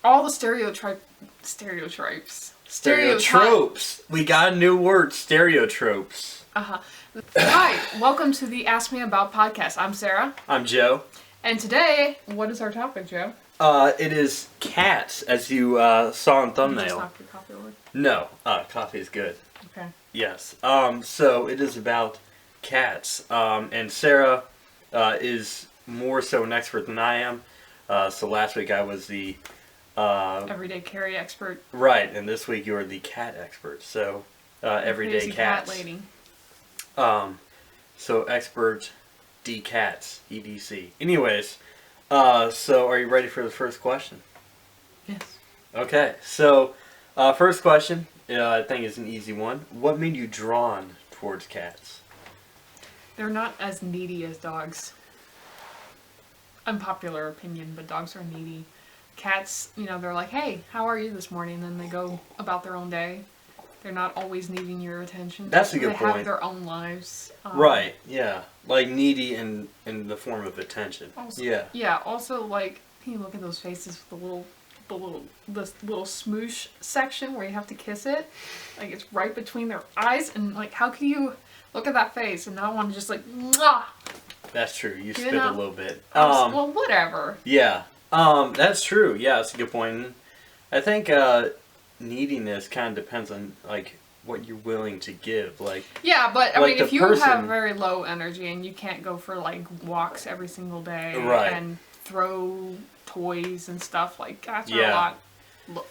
All the stereotypes. Stereotropes. We got a new word, stereotropes. Hi, welcome to the Ask Me About podcast. I'm Sarah. I'm Joe. And today, what is our topic, Joe? It is cats, as you saw in thumbnail. You just knocked your coffee over. No, coffee is good. Okay. Yes. So it is about cats. And Sarah is more so an expert than I am. So last week I was the Everyday carry expert. right, and this week you're the cat expert. So everyday Crazy cats. cat lady. So expert D cats EDC. Anyways, so are you ready for the first question? Yes. Okay. So first question, I think is an easy one. What made you drawn towards cats? They're not as needy as dogs. Unpopular opinion, but dogs are needy. Cats, they're like, hey, how are you this morning? And then they go about their own day. They're not always needing your attention. That's a good point. They have their own lives. Right, yeah. Like needy in the form of attention. Also, yeah. Yeah, also, like, can you look at those faces with this little smoosh section where you have to kiss it? Like, it's right between their eyes, and, like, how can you look at that face and not want to just, like, mwah! That's true. You spit a little bit. Well, whatever. Yeah. That's true. Yeah, that's a good point. I think neediness kind of depends on like what you're willing to give. Like yeah, but I like mean, if you have very low energy and you can't go for like walks every single day and throw toys and stuff, like cats are a lot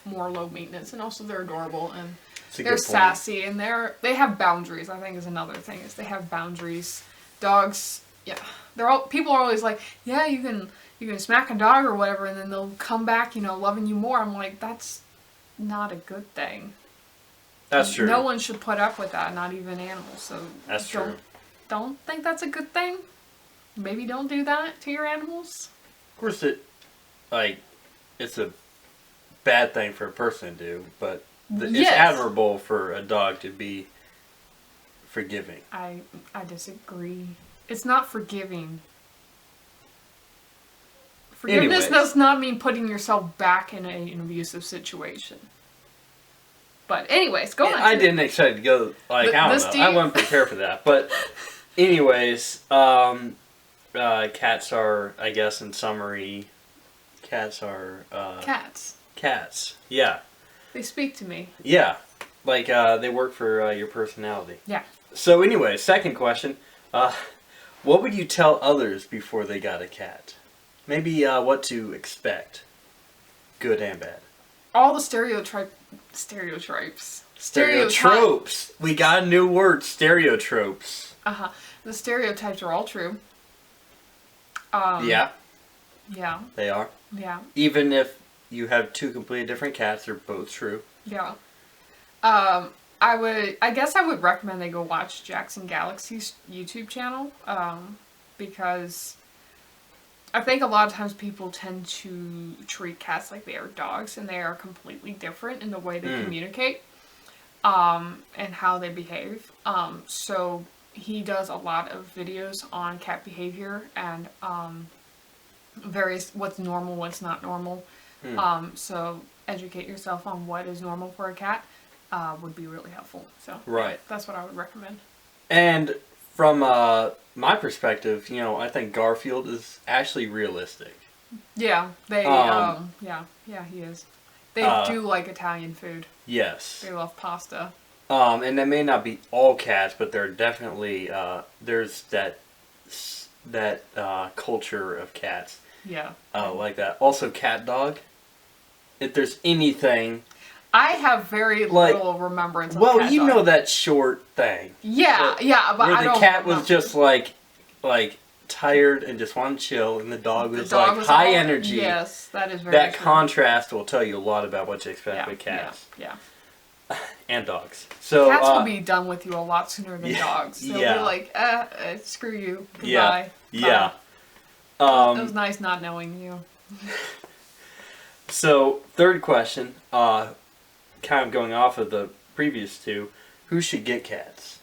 more low maintenance, and also they're adorable and they're sassy and they have boundaries. I think is another thing is they have boundaries. Dogs, yeah, people are always like, yeah, you can smack a dog or whatever, and then they'll come back, loving you more. I'm like, that's not a good thing. That's true. No one should put up with that, not even animals. So that's true. Don't think that's a good thing. Maybe don't do that to your animals. Of course, it's a bad thing for a person to do, but it's admirable for a dog to be forgiving. I disagree. It's not forgiving. Forgiveness does not mean putting yourself back in an abusive situation. But anyways, go on. I didn't expect to go I don't know. I wasn't prepared for that. But anyways, cats are, I guess, in summary, cats are cats. Cats, yeah. They speak to me. Yeah, like they work for your personality. Yeah. So, anyway, second question: what would you tell others before they got a cat? Maybe what to expect, good and bad. All the stereotypes. Stereotropes. We got a new word, stereotropes. The stereotypes are all true. Yeah. Yeah. They are. Yeah. Even if you have two completely different cats, they're both true. Yeah. I guess I would recommend they go watch Jackson Galaxy's YouTube channel, because I think a lot of times people tend to treat cats like they are dogs, and they are completely different in the way they communicate, and how they behave. So he does a lot of videos on cat behavior and various what's normal, what's not normal. So educate yourself on what is normal for a cat would be really helpful. So that's what I would recommend. And from my perspective, I think Garfield is actually realistic. Yeah, he is. They do like Italian food. Yes. They love pasta. And they may not be all cats, but they're definitely there's that culture of cats. Yeah. Like that. Also, cat dog. If there's anything. I have very little remembrance of cat dog. Well, that short thing. Yeah, but where I don't. The cat was just like tired and just wanted to chill, and the dog was high energy. Yes, that is very That true. contrast will tell you a lot about what to expect with cats. Yeah. And dogs. So cats will be done with you a lot sooner than dogs. They'll be like, screw you. Goodbye. Yeah. It was nice not knowing you. So, third question, kind of going off of the previous two, who should get cats?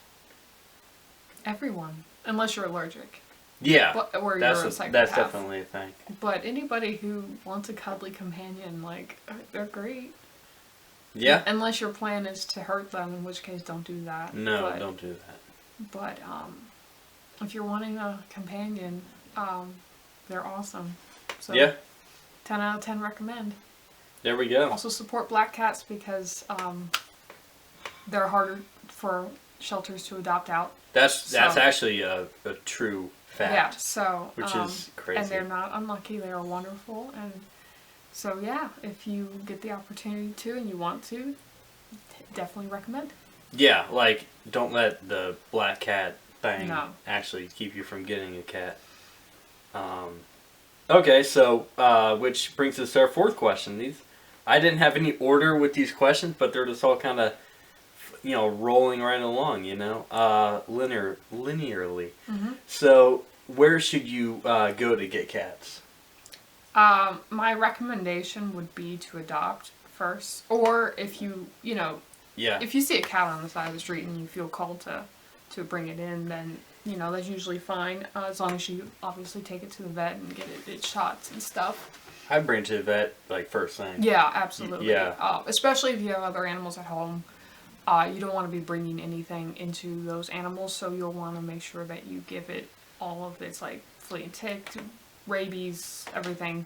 Everyone. Unless you're allergic. Yeah, or that's you're a a, psychopath. that's definitely a thing. But anybody who wants a cuddly companion, like, they're great. Yeah. Unless your plan is to hurt them, in which case don't do that. No, don't do that. But if you're wanting a companion, they're awesome. So yeah. 10 out of 10 recommend. There we go. Also support black cats because they're harder for shelters to adopt out. That's actually a true fact. Yeah, so which is crazy. And they're not unlucky, they are wonderful, and so yeah, if you get the opportunity to and you want to, definitely recommend. Yeah, like don't let the black cat thing actually keep you from getting a cat. Okay, so which brings us to our fourth question. I didn't have any order with these questions, but they're just all kind of, rolling right along, linearly. Mm-hmm. So, where should you go to get cats? My recommendation would be to adopt first, or if if you see a cat on the side of the street and you feel called to bring it in, then that's usually fine, as long as you obviously take it to the vet and get its shots and stuff. I'd bring it to the vet like first thing. Yeah, absolutely. Yeah. Especially if you have other animals at home. You don't want to be bringing anything into those animals, so you'll want to make sure that you give it all of its, like, flea and tick, rabies, everything,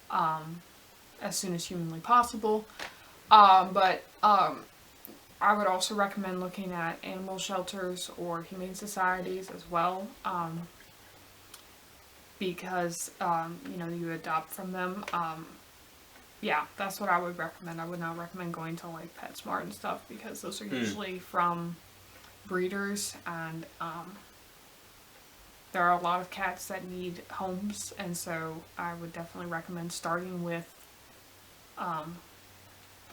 as soon as humanly possible. But I would also recommend looking at animal shelters or humane societies as well, because, you adopt from them. Yeah, that's what I would recommend. I would not recommend going to, like, PetSmart and stuff, because those are usually from breeders, and there are a lot of cats that need homes, and so I would definitely recommend starting with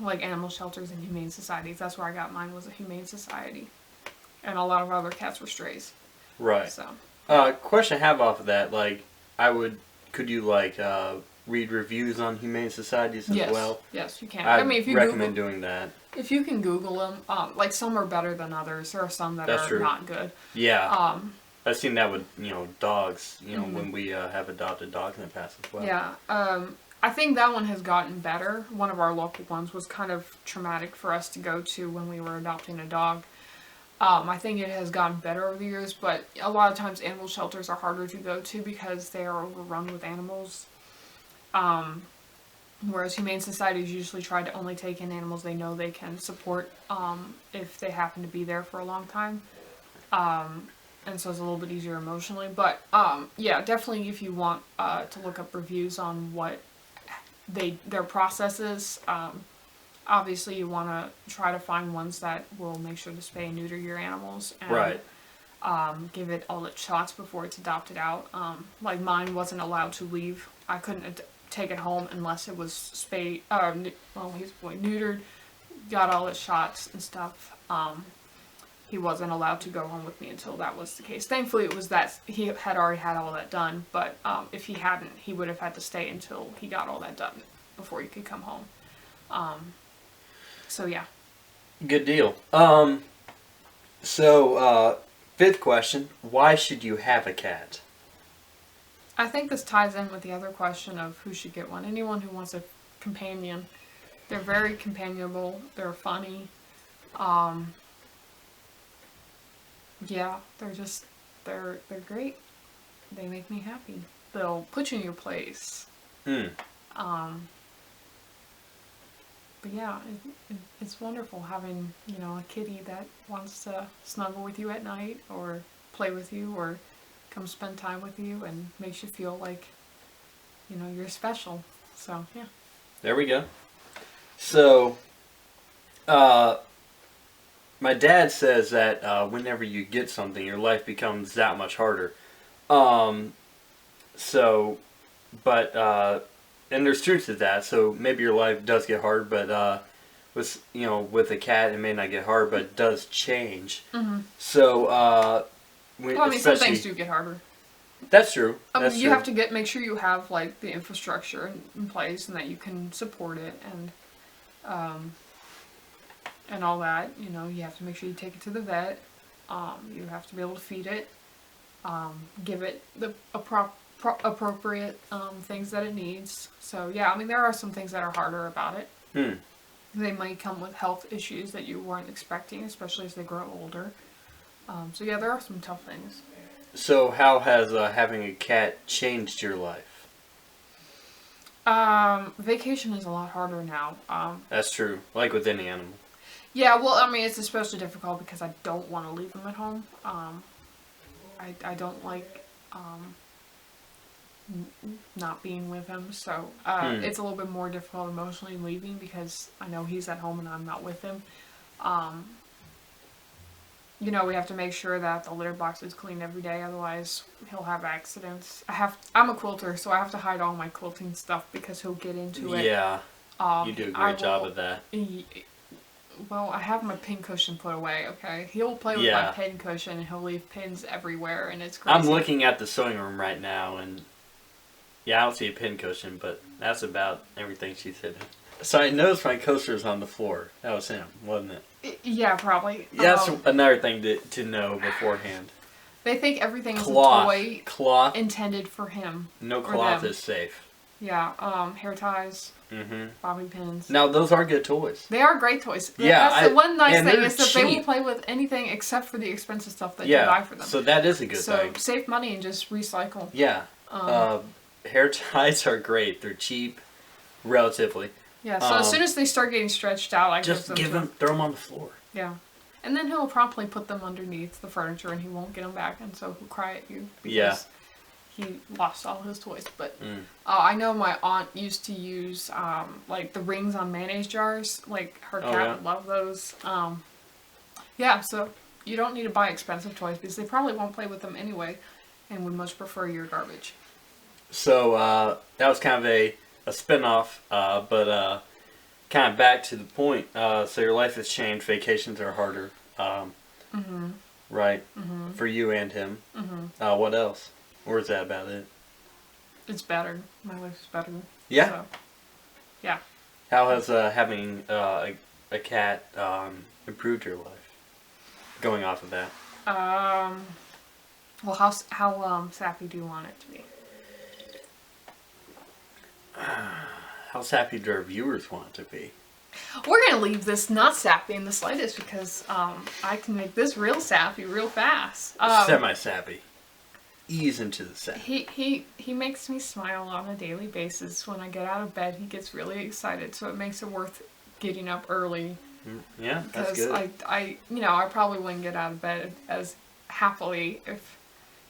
like animal shelters and humane societies. That's where I got mine, was a humane society, and a lot of other cats were strays. Right. So question I have off of that, like, could you like read reviews on humane societies as well? Yes, you can. I mean, if you recommend doing that. If you can Google them, like, some are better than others. There are some that That's are true. not good. Yeah. I've seen that with dogs. Mm-hmm. When we have adopted dogs in the past as well. Yeah. I think that one has gotten better. One of our local ones was kind of traumatic for us to go to when we were adopting a dog. I think it has gotten better over the years, but a lot of times animal shelters are harder to go to because they are overrun with animals. Whereas humane societies usually try to only take in animals they know they can support, if they happen to be there for a long time. And so it's a little bit easier emotionally. But yeah, definitely if you want to look up reviews on what their process is, obviously you want to try to find ones that will make sure to spay and neuter your animals, and right. Give it all its shots before it's adopted out. Like, mine wasn't allowed to leave. I couldn't take it home unless it was spayed, he's neutered, got all its shots and stuff. He wasn't allowed to go home with me until that was the case. Thankfully, it was that he had already had all that done, but if he hadn't, he would have had to stay until he got all that done before he could come home. So yeah. Good deal. So fifth question, why should you have a cat? I think this ties in with the other question of who should get one. Anyone who wants a companion. They're very companionable. They're funny. Yeah, they're great. They make me happy. They'll put you in your place. But yeah, it's wonderful having, a kitty that wants to snuggle with you at night or play with you or come spend time with you and makes you feel like, you're special. So, yeah. There we go. So, my dad says that whenever you get something, your life becomes that much harder. And there's truth to that. So maybe your life does get hard, but with a cat, it may not get hard, but it does change. Mm-hmm. So, some things do get harder. That's true. You have to make sure you have, like, the infrastructure in place and that you can support it and all that. You have to make sure you take it to the vet. You have to be able to feed it. give it the appropriate things that it needs. So yeah, I mean there are some things that are harder about it. They might come with health issues that you weren't expecting, especially as they grow older. So yeah, there are some tough things. So how has having a cat changed your life? Vacation is a lot harder now. That's true. Like with any animal. Yeah, well, I mean, it's especially difficult because I don't want to leave them at home. I don't like not being with him, so it's a little bit more difficult emotionally leaving because I know he's at home and I'm not with him. You know, we have to make sure that the litter box is clean every day, otherwise he'll have accidents. I'm a quilter, so I have to hide all my quilting stuff because he'll get into it. Yeah, you do a great job of that. Well, I have my pin cushion put away, okay? He'll play with my pin cushion and he'll leave pins everywhere and it's crazy. I'm looking at the sewing room right now and yeah, I don't see a pin cushion, but that's about everything she's hidden. So I noticed my coaster's on the floor. That was him, wasn't it? Yeah, probably. Yeah, that's another thing to know beforehand. They think everything is a toy cloth intended for him. No cloth is safe. Yeah, hair ties, bobby pins. Now, those are good toys. They are great toys. Yeah, that's the one nice thing is that cheap. they will play with anything except for the expensive stuff that you buy for them. So that is a good thing. So save money and just recycle. Yeah. Hair ties are great. They're cheap, relatively. Yeah, so as soon as they start getting stretched out, I just throw them on the floor. Yeah. And then he'll promptly put them underneath the furniture and he won't get them back, and so he'll cry at you because he lost all his toys. But I know my aunt used to use like the rings on mayonnaise jars. Like her cat would love those. Yeah, so you don't need to buy expensive toys because they probably won't play with them anyway and would much prefer your garbage. So that was kind of a spin-off, but kind of back to the point. So your life has changed. Vacations are harder, right? For you and him. What else? Or is that about it? It's better. My life is better. Yeah? So, yeah. How has having a cat improved your life? Going off of that. Well, how sappy do you want it to be? How sappy do our viewers want it to be? We're going to leave this not sappy in the slightest because I can make this real sappy real fast. Semi-sappy. Ease into the sap. He makes me smile on a daily basis. When I get out of bed, he gets really excited, so it makes it worth getting up early. Yeah, that's good. Because I probably wouldn't get out of bed as happily if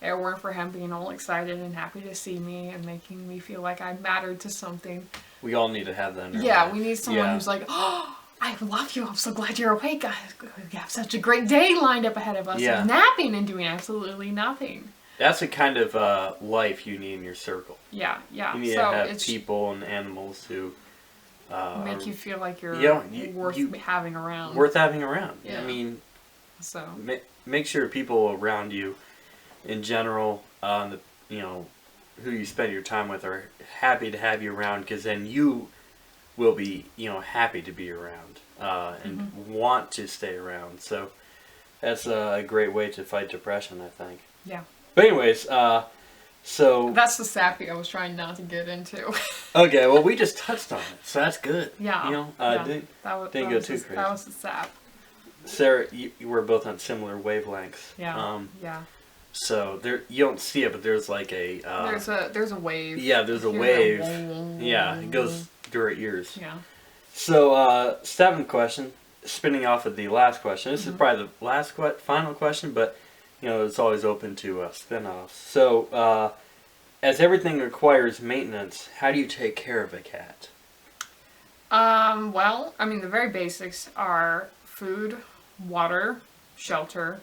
it weren't for him being all excited and happy to see me and making me feel like I mattered to something. We all need to have that in our life. We need someone who's like, oh, I love you. I'm so glad you're awake. We have such a great day lined up ahead of us. Yeah. Napping and doing absolutely nothing. That's the kind of life you need in your circle. Yeah. You need to have people and animals who make you feel like you're worth having around. Worth having around. Yeah. I mean, so make sure people around you, in general, who you spend your time with, are happy to have you around, because then you will be, happy to be around and want to stay around. So that's a great way to fight depression, I think. Yeah. But anyways, so... That's the sappy I was trying not to get into. Okay, well, we just touched on it, so that's good. Yeah. Didn't go too crazy. That was the sap. Sarah, you were both on similar wavelengths. Yeah. So you don't see it, but there's like a... there's a wave. Yeah, there's a wave. Yeah, it goes through our ears. Yeah. So, seventh question, spinning off of the last question. This is probably the last final question, but... it's always open to spin-offs. So, as everything requires maintenance, how do you take care of a cat? Well, I mean, the very basics are food, water, shelter.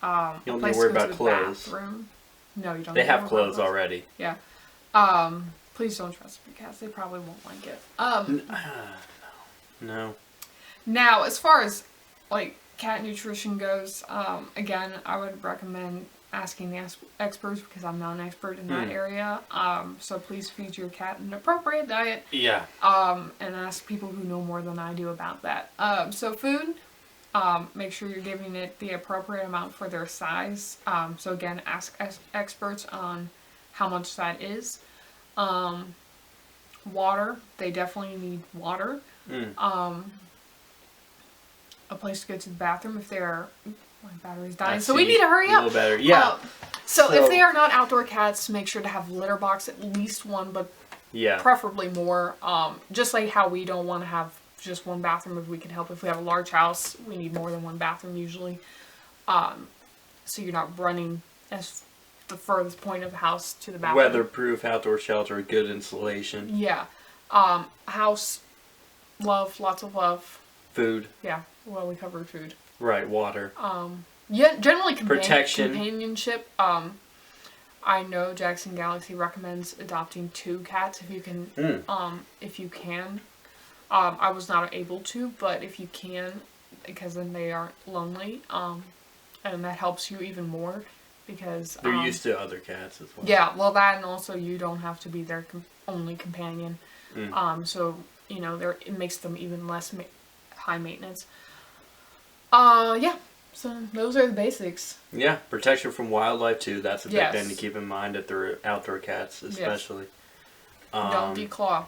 You don't need to worry about clothes. Bathroom. No, you don't. They have clothes already. Yeah. Please don't trust cats. They probably won't like it. No. Now, as far as like cat nutrition goes, again, I would recommend asking the experts because I'm not an expert in that area. So please feed your cat an appropriate diet. Yeah. And ask people who know more than I do about that. So food, Make sure you're giving it the appropriate amount for their size. So again, ask experts on how much that is. Water, they definitely need water. A place to go to the bathroom if they're... My battery's dying, so we need to hurry up. A little better, yeah. So if they are not outdoor cats, make sure to have litter box, at least one, but preferably more. Just like how we don't want to have just one bathroom if we can help. If we have a large house, we need more than one bathroom usually. So you're not running as the furthest point of the house to the bathroom. Weatherproof outdoor shelter, good insulation. Yeah. House, love, lots of love. Food. Yeah, well, we covered food. Right, water. Yeah, generally protection. Companionship. I know Jackson Galaxy recommends adopting 2 cats if you can. If you can. I was not able to, but if you can, because then they aren't lonely, and that helps you even more, because they're used to other cats as well. Yeah, well, that, and also you don't have to be their only companion. So you know, it makes them even less high maintenance. Yeah. So those are the basics. Yeah, protection from wildlife too. That's a big Yes. thing to keep in mind if they're outdoor cats, especially. Don't declaw.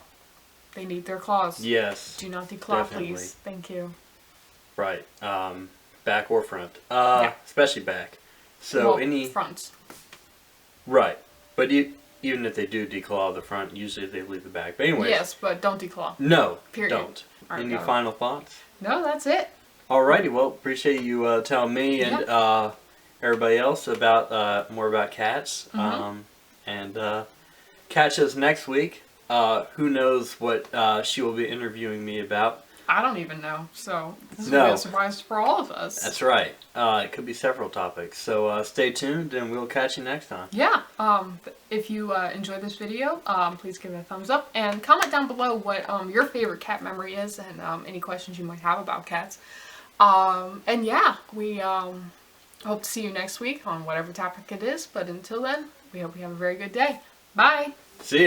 They need their claws. Yes. Do not declaw, definitely. please. Thank you. Right. Back or front. Yeah. Especially back. So well, fronts. Right. But even if they do declaw the front, usually they leave the back. But anyways. Yes, but don't declaw. No. Period. Don't. Right, Any final thoughts? No, that's it. Alrighty, well, appreciate you telling me and everybody else about more about cats. And catch us next week. Who knows what she will be interviewing me about. I don't even know, so this will be a surprise for all of us. That's right. It could be several topics, so stay tuned and we'll catch you next time. Yeah, if you enjoyed this video, please give it a thumbs up and comment down below what your favorite cat memory is and any questions you might have about cats. And yeah, we hope to see you next week on whatever topic it is, but until then, we hope you have a very good day. Bye! See ya!